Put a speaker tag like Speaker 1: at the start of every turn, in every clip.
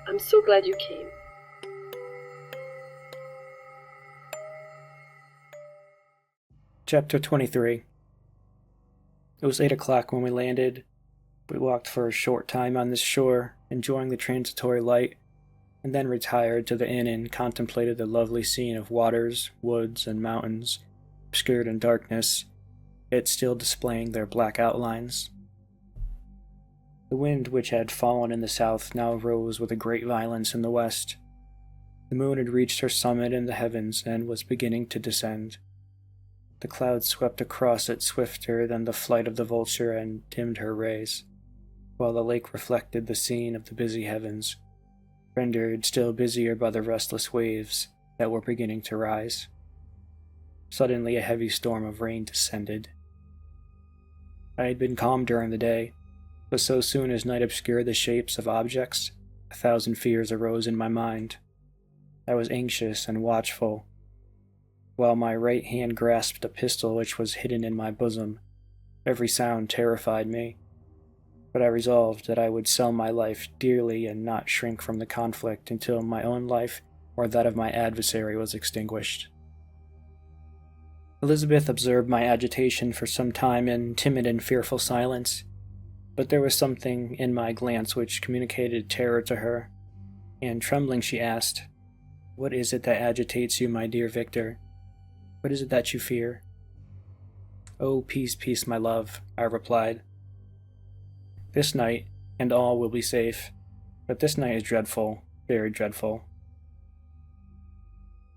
Speaker 1: I'm so glad you came.
Speaker 2: Chapter 23. It was 8 o'clock when we landed. We walked for a short time on this shore, enjoying the transitory light, and then retired to the inn and contemplated the lovely scene of waters, woods, and mountains, obscured in darkness, yet still displaying their black outlines. The wind, which had fallen in the south, now rose with a great violence in the west. The moon had reached her summit in the heavens and was beginning to descend. The clouds swept across it swifter than the flight of the vulture and dimmed her rays, while the lake reflected the scene of the busy heavens, rendered still busier by the restless waves that were beginning to rise. Suddenly a heavy storm of rain descended. I had been calm during the day, but so soon as night obscured the shapes of objects, 1,000 fears arose in my mind. I was anxious and watchful, while my right hand grasped a pistol which was hidden in my bosom. Every sound terrified me, but I resolved that I would sell my life dearly and not shrink from the conflict until my own life or that of my adversary was extinguished. Elizabeth observed my agitation for some time in timid and fearful silence, but there was something in my glance which communicated terror to her, and trembling she asked, "What is it that agitates you, my dear Victor? What is it that you fear?" "Oh, peace, peace, my love," I replied. "This night, and all will be safe, but this night is dreadful, very dreadful."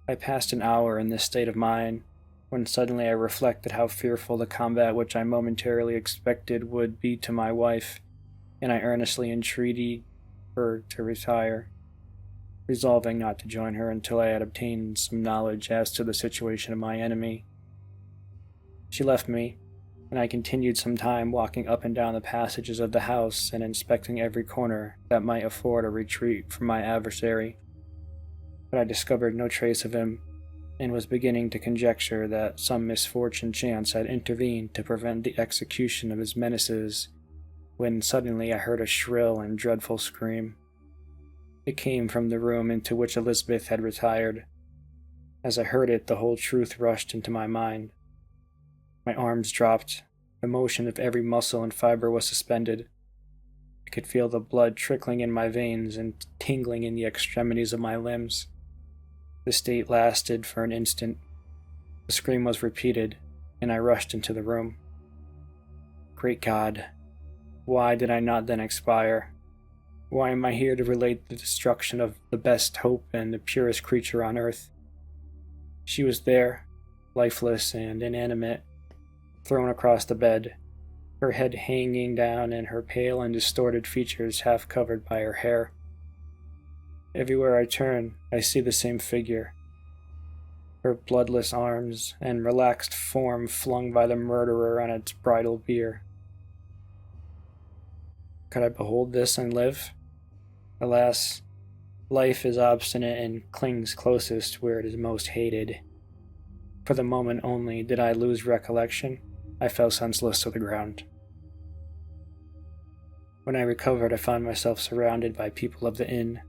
Speaker 2: I passed an hour in this state of mind, when suddenly I reflected how fearful the combat which I momentarily expected would be to my wife, and I earnestly entreated her to retire, resolving not to join her until I had obtained some knowledge as to the situation of my enemy. She left me, and I continued some time walking up and down the passages of the house and inspecting every corner that might afford a retreat from my adversary. But I discovered no trace of him, and was beginning to conjecture that some misfortune chance had intervened to prevent the execution of his menaces, when suddenly I heard a shrill and dreadful scream. It came from the room into which Elizabeth had retired. As I heard it, the whole truth rushed into my mind. My arms dropped, the motion of every muscle and fiber was suspended. I could feel the blood trickling in my veins and tingling in the extremities of my limbs. The state lasted for an instant. The scream was repeated, and I rushed into the room. Great God! Why did I not then expire? Why am I here to relate the destruction of the best hope and the purest creature on earth? She was there, lifeless and inanimate, thrown across the bed, her head hanging down and her pale and distorted features half covered by her hair. Everywhere I turn, I see the same figure, her bloodless arms and relaxed form flung by the murderer on its bridal bier. Could I behold this and live? Alas, life is obstinate and clings closest where it is most hated. For the moment only did I lose recollection. I fell senseless to the ground. When I recovered, I found myself surrounded by people of the inn.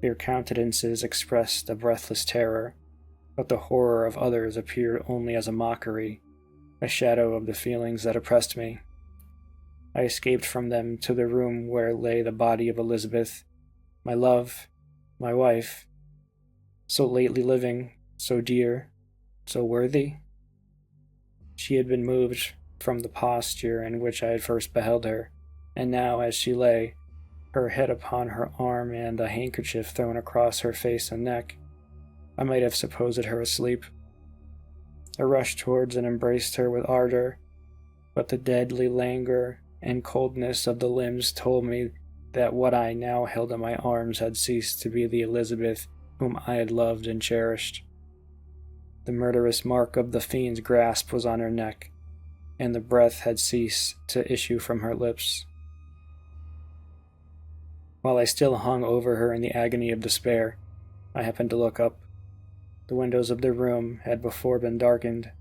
Speaker 2: Their countenances expressed a breathless terror, but the horror of others appeared only as a mockery, a shadow of the feelings that oppressed me. I escaped from them to the room where lay the body of Elizabeth, my love, my wife, so lately living, so dear, so worthy. She had been moved from the posture in which I had first beheld her, and now, as she lay, her head upon her arm and a handkerchief thrown across her face and neck, I might have supposed her asleep. I rushed towards and embraced her with ardor, but the deadly languor and coldness of the limbs told me that what I now held in my arms had ceased to be the Elizabeth whom I had loved and cherished. The murderous mark of the fiend's grasp was on her neck, and the breath had ceased to issue from her lips. While I still hung over her in the agony of despair, I happened to look up. The windows of the room had before been darkened,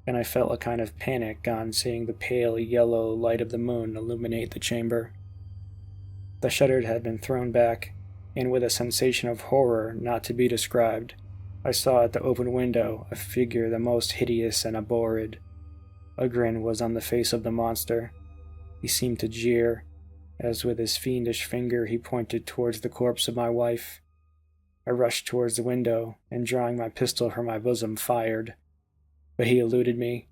Speaker 2: and I felt a kind of panic on seeing the pale yellow light of the moon illuminate the chamber. The shutter had been thrown back, and with a sensation of horror not to be described, I saw at the open window a figure the most hideous and abhorred. A grin was on the face of the monster. He seemed to jeer, as with his fiendish finger he pointed towards the corpse of my wife. I rushed towards the window, and drawing my pistol from my bosom, fired. But he eluded me,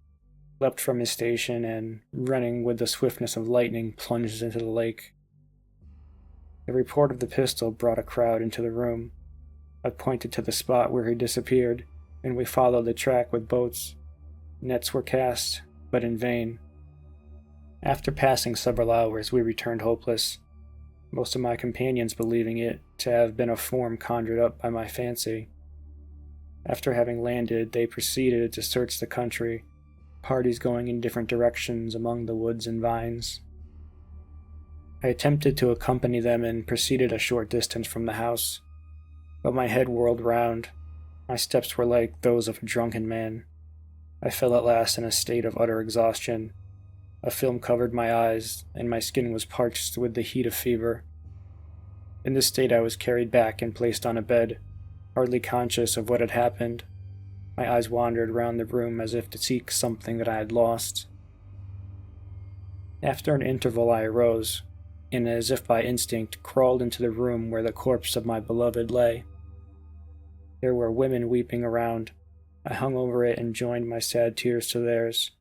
Speaker 2: leapt from his station, and, running with the swiftness of lightning, plunged into the lake. The report of the pistol brought a crowd into the room. I pointed to the spot where he disappeared, and we followed the track with boats. Nets were cast, but in vain. After passing several hours, we returned hopeless, most of my companions believing it to have been a form conjured up by my fancy. After having landed, they proceeded to search the country, parties going in different directions among the woods and vines. I attempted to accompany them and proceeded a short distance from the house, but my head whirled round. My steps were like those of a drunken man. I fell at last in a state of utter exhaustion. A film covered my eyes, and my skin was parched with the heat of fever. In this state I was carried back and placed on a bed, hardly conscious of what had happened. My eyes wandered round the room as if to seek something that I had lost. After an interval I arose, and as if by instinct crawled into the room where the corpse of my beloved lay. There were women weeping around. I hung over it and joined my sad tears to theirs.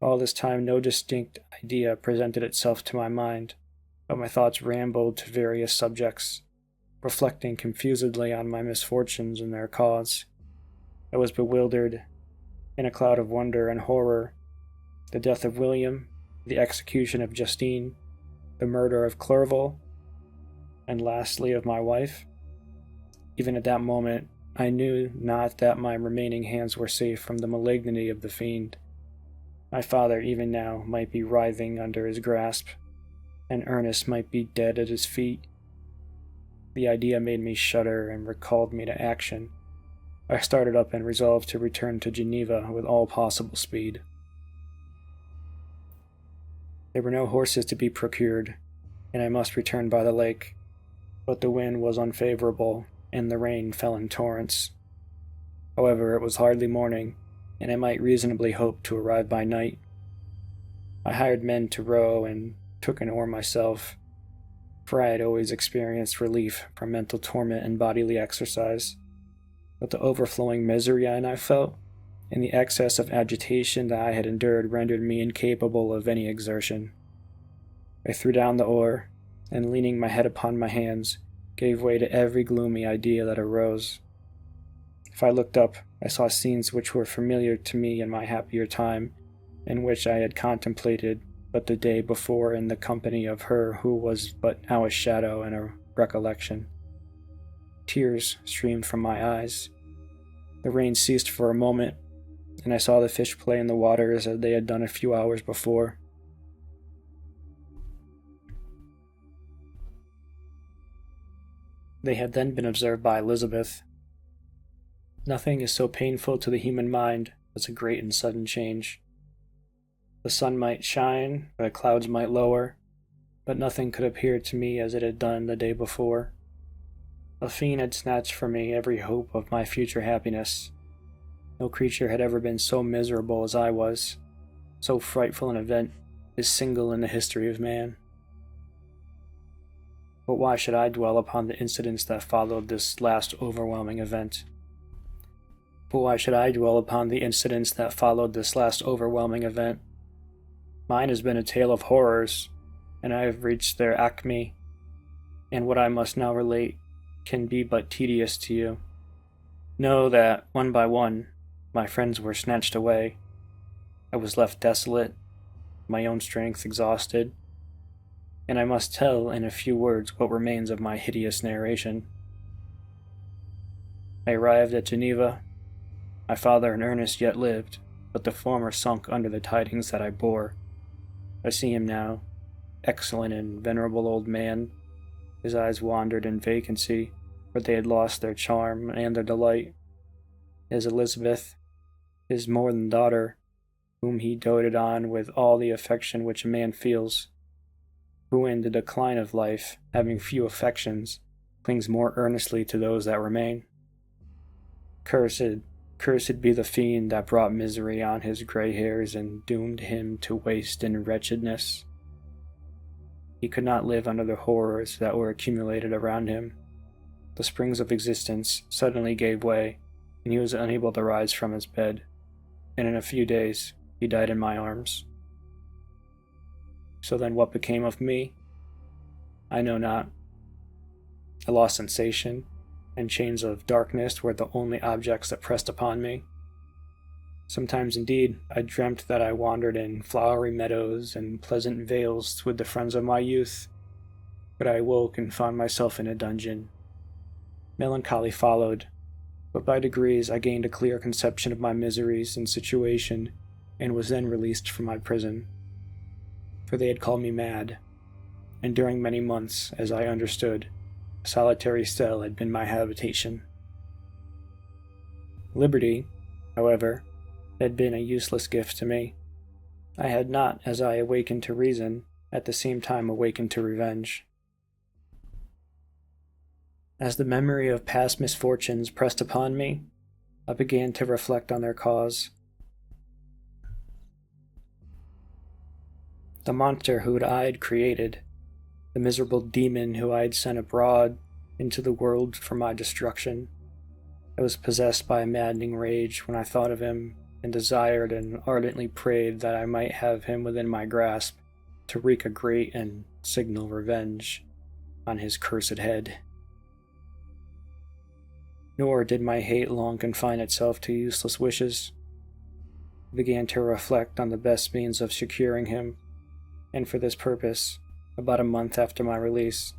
Speaker 2: All this time no distinct idea presented itself to my mind, but my thoughts rambled to various subjects, reflecting confusedly on my misfortunes and their cause. I was bewildered, in a cloud of wonder and horror. The death of William, the execution of Justine, the murder of Clerval, and lastly of my wife. Even at that moment, I knew not that my remaining hands were safe from the malignity of the fiend. My father even now might be writhing under his grasp, and Ernest might be dead at his feet. The idea made me shudder and recalled me to action. I started up and resolved to return to Geneva with all possible speed. There were no horses to be procured, and I must return by the lake, but the wind was unfavorable, and the rain fell in torrents. However, it was hardly morning, and I might reasonably hope to arrive by night. I hired men to row and took an oar myself, for I had always experienced relief from mental torment and bodily exercise. But the overflowing misery I now felt, and the excess of agitation that I had endured rendered me incapable of any exertion. I threw down the oar, and leaning my head upon my hands, gave way to every gloomy idea that arose. If I looked up, I saw scenes which were familiar to me in my happier time, and which I had contemplated but the day before in the company of her who was but now a shadow and a recollection. Tears streamed from my eyes. The rain ceased for a moment, and I saw the fish play in the waters as they had done a few hours before. They had then been observed by Elizabeth. Nothing is so painful to the human mind as a great and sudden change. The sun might shine, or the clouds might lower, but nothing could appear to me as it had done the day before. A fiend had snatched from me every hope of my future happiness. No creature had ever been so miserable as I was. So frightful an event is single in the history of man. But why should I dwell upon the incidents that followed this last overwhelming event? Mine has been a tale of horrors, and I have reached their acme, and what I must now relate can be but tedious to you. Know that, one by one, my friends were snatched away. I was left desolate, my own strength exhausted, and I must tell in a few words what remains of my hideous narration. I arrived at Geneva. My father and Ernest yet lived, but the former sunk under the tidings that I bore. I see him now, excellent and venerable old man. His eyes wandered in vacancy, for they had lost their charm and their delight. His Elizabeth, his more than daughter, whom he doted on with all the affection which a man feels, who in the decline of life, having few affections, clings more earnestly to those that remain. Cursed, cursed be the fiend that brought misery on his gray hairs and doomed him to waste in wretchedness. He could not live under the horrors that were accumulated around him. The springs of existence suddenly gave way, and he was unable to rise from his bed, and in a few days he died in my arms. So then what became of me? I know not. I lost sensation, and chains of darkness were the only objects that pressed upon me. Sometimes, indeed, I dreamt that I wandered in flowery meadows and pleasant vales with the friends of my youth, but I awoke and found myself in a dungeon. Melancholy followed, but by degrees I gained a clear conception of my miseries and situation, and was then released from my prison. For they had called me mad, and during many months, as I understood, a solitary cell had been my habitation. Liberty, however, had been a useless gift to me. I had not, as I awakened to reason, at the same time awakened to revenge. As the memory of past misfortunes pressed upon me, I began to reflect on their cause. The monster who I had created, the miserable demon who I had sent abroad into the world for my destruction. I was possessed by a maddening rage when I thought of him, and desired and ardently prayed that I might have him within my grasp to wreak a great and signal revenge on his cursed head. Nor did my hate long confine itself to useless wishes. I began to reflect on the best means of securing him, and for this purpose, about a month after my release,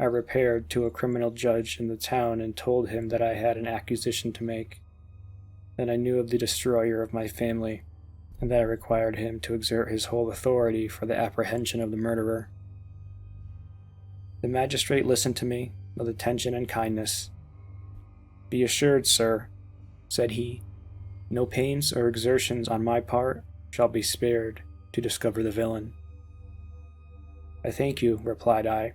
Speaker 2: I repaired to a criminal judge in the town and told him that I had an accusation to make, that I knew of the destroyer of my family, and that I required him to exert his whole authority for the apprehension of the murderer. The magistrate listened to me with attention and kindness. "Be assured, sir," said he, "no pains or exertions on my part shall be spared to discover the villain." "I thank you," replied I.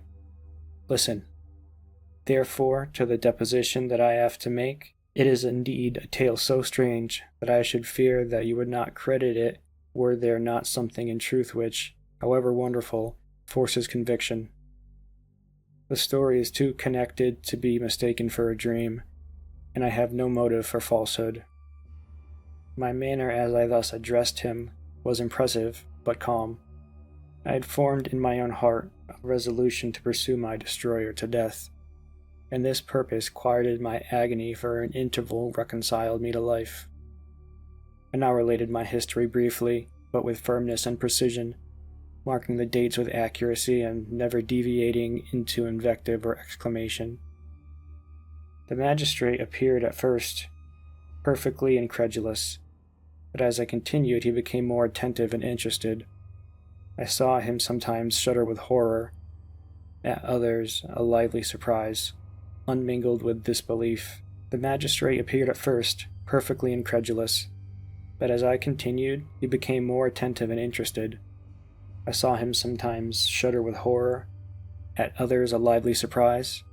Speaker 2: "Listen. Therefore, to the deposition that I have to make, it is indeed a tale so strange that I should fear that you would not credit it were there not something in truth which, however wonderful, forces conviction. The story is too connected to be mistaken for a dream, and I have no motive for falsehood." My manner as I thus addressed him was impressive but calm. I had formed in my own heart a resolution to pursue my destroyer to death, and this purpose quieted my agony for an interval reconciled me to life. I now related my history briefly, but with firmness and precision, marking the dates with accuracy and never deviating into invective or exclamation. The magistrate appeared at first perfectly incredulous, but as I continued he became more attentive and interested. I saw him sometimes shudder with horror, at others a lively surprise, unmingled with disbelief. The magistrate appeared at first perfectly incredulous, but as I continued, he became more attentive and interested. I saw him sometimes shudder with horror, at others a lively surprise,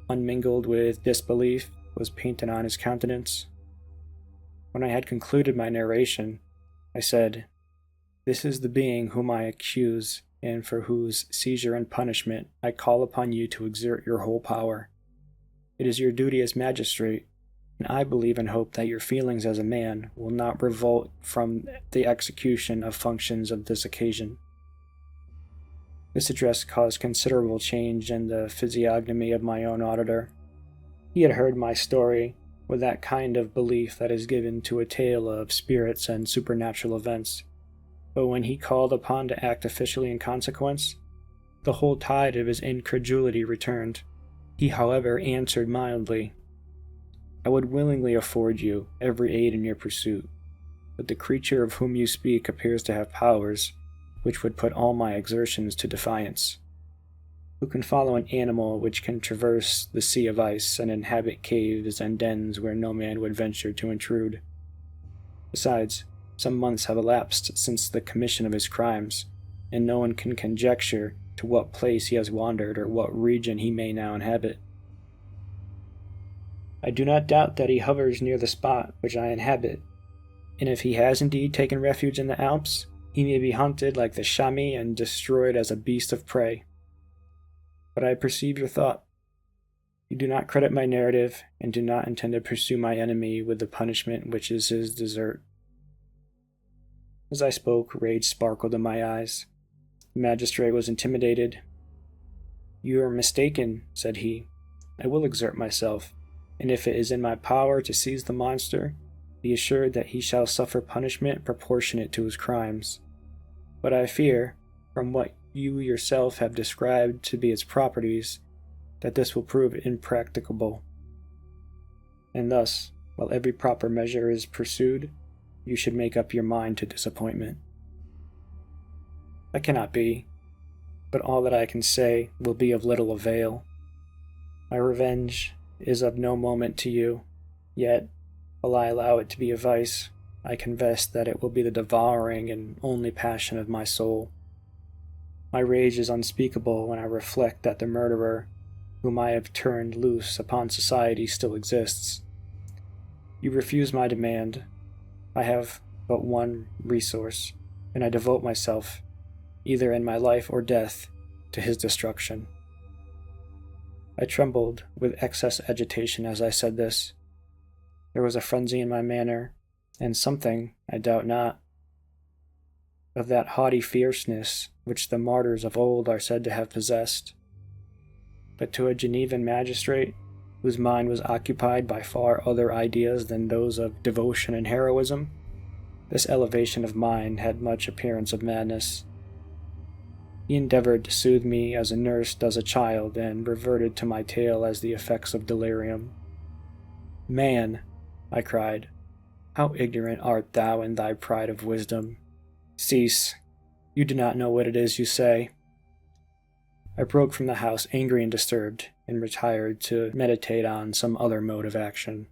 Speaker 2: unmingled with disbelief, was painted on his countenance. When I had concluded my narration, I said, "This is the being whom I accuse, and for whose seizure and punishment I call upon you to exert your whole power. It is your duty as magistrate, and I believe and hope that your feelings as a man will not revolt from the execution of functions of this occasion." This address caused considerable change in the physiognomy of my own auditor. He had heard my story with that kind of belief that is given to a tale of spirits and supernatural events, but when he called upon to act officially in consequence, the whole tide of his incredulity returned. He, however, answered mildly, "I would willingly afford you every aid in your pursuit, but the creature of whom you speak appears to have powers which would put all my exertions to defiance. Who can follow an animal which can traverse the sea of ice and inhabit caves and dens where no man would venture to intrude? Besides, some months have elapsed since the commission of his crimes, and no one can conjecture to what place he has wandered or what region he may now inhabit. I do not doubt that he hovers near the spot which I inhabit, and if he has indeed taken refuge in the Alps, he may be hunted like the chamois and destroyed as a beast of prey. But I perceive your thought. You do not credit my narrative, and do not intend to pursue my enemy with the punishment which is his desert." As I spoke, rage sparkled in my eyes. The magistrate was intimidated. "You are mistaken," said he. "I will exert myself, and if it is in my power to seize the monster, be assured that he shall suffer punishment proportionate to his crimes. But I fear, from what you yourself have described to be its properties, that this will prove impracticable. And thus, while every proper measure is pursued, you should make up your mind to disappointment." "That cannot be, but all that I can say will be of little avail. My revenge is of no moment to you, yet, while I allow it to be a vice, I confess that it will be the devouring and only passion of my soul. My rage is unspeakable when I reflect that the murderer, whom I have turned loose upon society, still exists. You refuse my demand. I have but one resource, and I devote myself, either in my life or death, to his destruction." I trembled with excess agitation as I said this. There was a frenzy in my manner, and something, I doubt not, of that haughty fierceness which the martyrs of old are said to have possessed. But to a Genevan magistrate, whose mind was occupied by far other ideas than those of devotion and heroism, this elevation of mind had much appearance of madness. He endeavored to soothe me as a nurse does a child, and reverted to my tale as the effects of delirium. "Man," I cried, "how ignorant art thou in thy pride of wisdom! Cease. You do not know what it is you say." I broke from the house angry and disturbed, and retired to meditate on some other mode of action.